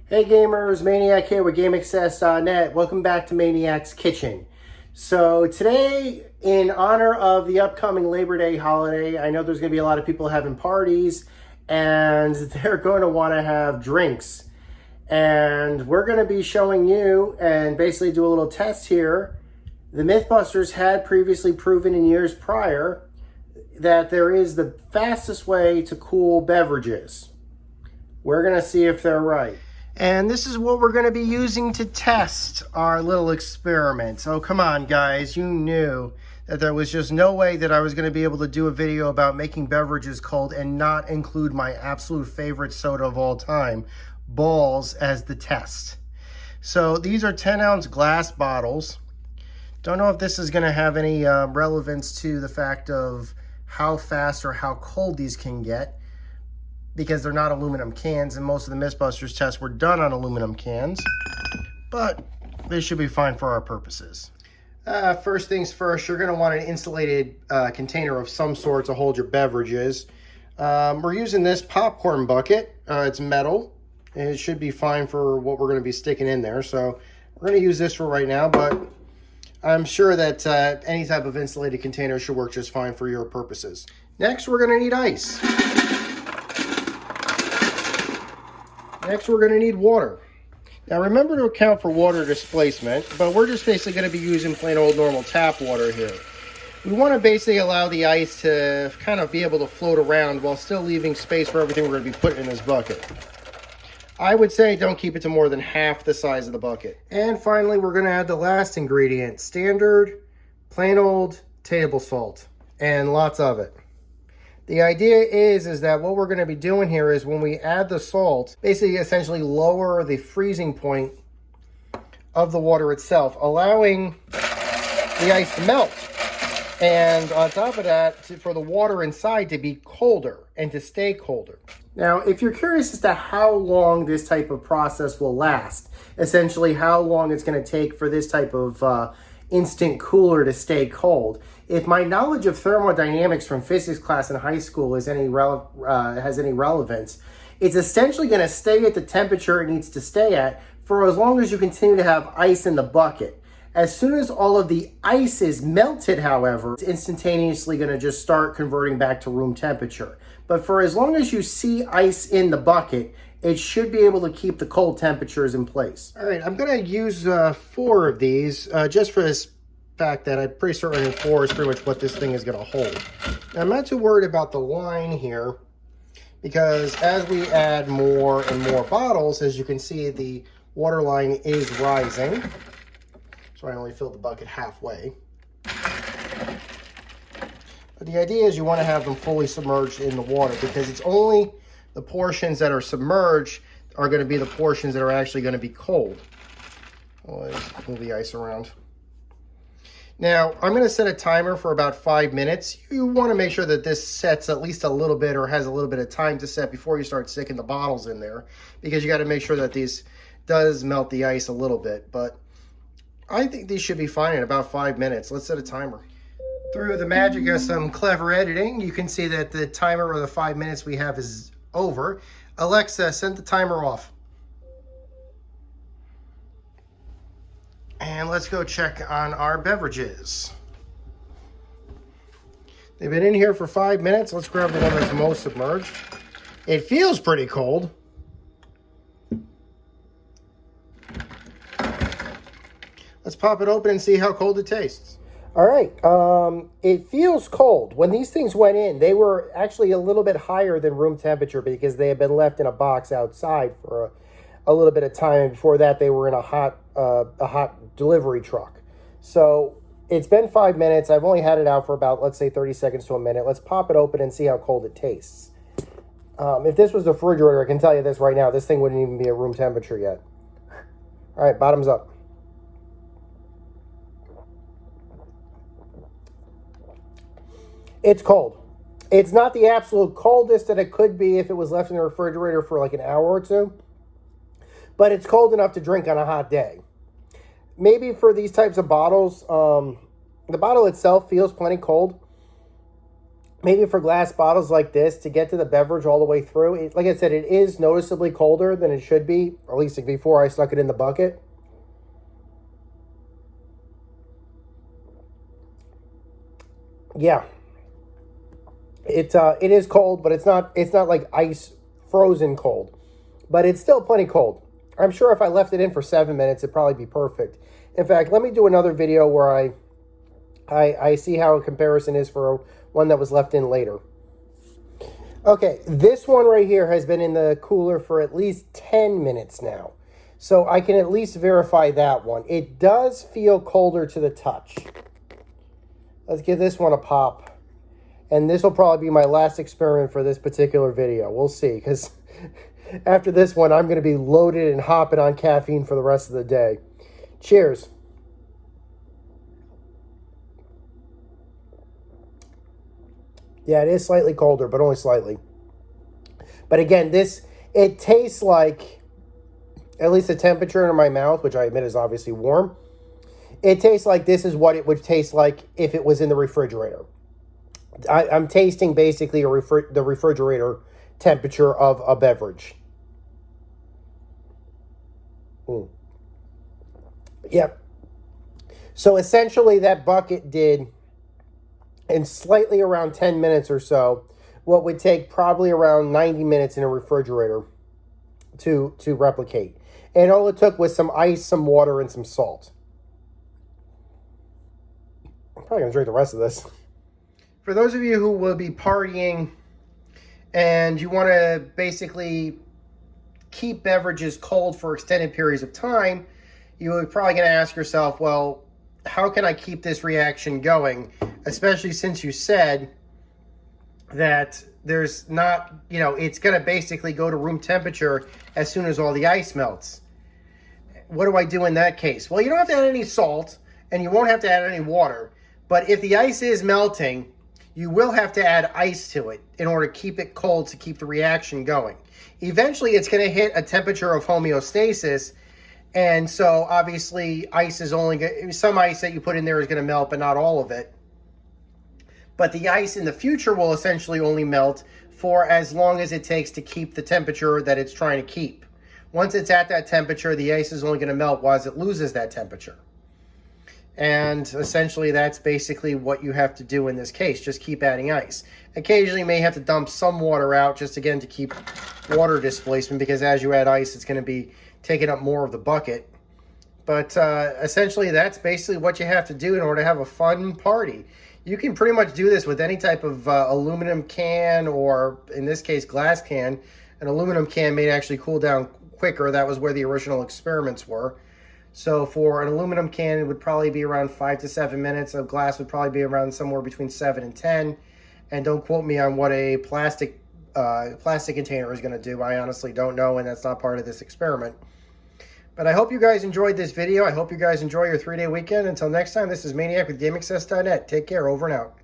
Hey gamers, Maniac here with GameAccess.net. Welcome back to Maniac's Kitchen. So today, in honor of the upcoming Labor Day holiday, I know there's going to be a lot of people having parties and they're going to want to have drinks. And we're going to be showing you and basically do a little test here. The Mythbusters had previously proven in years prior that there is the fastest way to cool beverages. We're going to see if they're right. And this is what we're going to be using to test our little experiment. Oh, come on, guys. You knew that there was just no way that I was going to be able to do a video about making beverages cold and not include my absolute favorite soda of all time, Balls, as the test. So these are 10-ounce glass bottles. Don't know if this is going to have any relevance to the fact of how fast or how cold these can get, because they're not aluminum cans, and most of the Mythbusters tests were done on aluminum cans, but they should be fine for our purposes. First things first, you're going to want an insulated container of some sort to hold your beverages. We're using this popcorn bucket. It's metal, and it should be fine for what we're going to be sticking in there. So we're going to use this for right now, but I'm sure that any type of insulated container should work just fine for your purposes. Next, we're going to need ice. Next, we're going to need water. Now, remember to account for water displacement, but we're just basically going to be using plain old normal tap water here. We want to basically allow the ice to kind of be able to float around while still leaving space for everything we're going to be putting in this bucket. I would say don't keep it to more than half the size of the bucket. And finally, we're going to add the last ingredient, standard, plain old table salt, and lots of it. The idea is that what we're going to be doing here is when we add the salt, basically essentially lower the freezing point of the water itself, allowing the ice to melt. And on top of that, for the water inside to be colder and to stay colder. Now, if you're curious as to how long this type of process will last, essentially how long it's going to take for this type of instant cooler to stay cold, if my knowledge of thermodynamics from physics class in high school has any relevance, it's essentially going to stay at the temperature it needs to stay at for as long as you continue to have ice in the bucket. As soon as all of the ice is melted, however, it's instantaneously going to just start converting back to room temperature. But for as long as you see ice in the bucket, it should be able to keep the cold temperatures in place. All right, I'm going to use 4 of these just for this fact that I'm pretty certain 4 is pretty much what this thing is going to hold. Now, I'm not too worried about the line here, because as we add more and more bottles, as you can see, the water line is rising. So I only filled the bucket halfway. But the idea is you want to have them fully submerged in the water, because it's only the portions that are submerged are going to be the portions that are actually going to be cold. Let's move the ice around. Now, I'm going to set a timer for about 5 minutes. You want to make sure that this sets at least a little bit, or has a little bit of time to set before you start sticking the bottles in there, because you got to make sure that these does melt the ice a little bit. But I think these should be fine in about 5 minutes. Let's set a timer. Through the magic of some clever editing, you can see that the timer of the 5 minutes we have is over. Alexa, set the timer off. And let's go check on our beverages. They've been in here for 5 minutes. Let's grab the one that's most submerged. It feels pretty cold. Let's pop it open and see how cold it tastes. All right, it feels cold. When these things went in, they were actually a little bit higher than room temperature because they had been left in a box outside for a little bit of time. Before that, they were in a hot delivery truck. So it's been 5 minutes. I've only had it out for about, let's say, 30 seconds to a minute. Let's pop it open and see how cold it tastes. If this was the refrigerator, I can tell you this right now, this thing wouldn't even be at room temperature yet. All right, bottoms up. It's cold. It's not the absolute coldest that it could be if it was left in the refrigerator for like an hour or two, but it's cold enough to drink on a hot day. Maybe for these types of bottles, the bottle itself feels plenty cold, maybe for glass bottles like this, to get to the beverage all the way through. Like I said, it is noticeably colder than it should be, at least before I stuck it in the bucket. Yeah, it is cold, but it's not like ice frozen cold, but it's still plenty cold. I'm sure if I left it in for 7 minutes, it'd probably be perfect. In fact, let me do another video where I see how a comparison is for one that was left in later. Okay, this one right here has been in the cooler for at least 10 minutes now. So I can at least verify that one. It does feel colder to the touch. Let's give this one a pop. And this will probably be my last experiment for this particular video. We'll see, because after this one, I'm going to be loaded and hopping on caffeine for the rest of the day. Cheers. Yeah, it is slightly colder, but only slightly. But again, it tastes like, at least the temperature in my mouth, which I admit is obviously warm, it tastes like this is what it would taste like if it was in the refrigerator. I'm tasting basically the refrigerator temperature of a beverage. Yep. So essentially that bucket did, in slightly around 10 minutes or so, what would take probably around 90 minutes in a refrigerator to replicate. And all it took was some ice, some water, and some salt. I'm probably going to drink the rest of this. For those of you who will be partying and you want to basically keep beverages cold for extended periods of time, you're probably going to ask yourself, well, how can I keep this reaction going? Especially since you said that there's not, it's going to basically go to room temperature as soon as all the ice melts. What do I do in that case? Well, you don't have to add any salt and you won't have to add any water. But if the ice is melting, you will have to add ice to it in order to keep it cold, to keep the reaction going. Eventually, it's going to hit a temperature of homeostasis. And so obviously ice is only some ice that you put in there is going to melt, but not all of it. But the ice in the future will essentially only melt for as long as it takes to keep the temperature that it's trying to keep. Once it's at that temperature, the ice is only going to melt once it loses that temperature. And essentially that's basically what you have to do in this case. Just keep adding ice. Occasionally you may have to dump some water out just again to keep water displacement, because as you add ice, it's going to be taking up more of the bucket. But essentially that's basically what you have to do in order to have a fun party. You can pretty much do this with any type of aluminum can, or in this case glass can. An aluminum can may actually cool down quicker. That was where the original experiments were. So for an aluminum can, it would probably be around 5 to 7 minutes. A glass would probably be around somewhere between 7 and 10. And don't quote me on what a plastic container is going to do. I honestly don't know, and that's not part of this experiment. But I hope you guys enjoyed this video. I hope you guys enjoy your 3-day weekend. Until next time, this is Maniac with GameAccess.net. Take care. Over and out.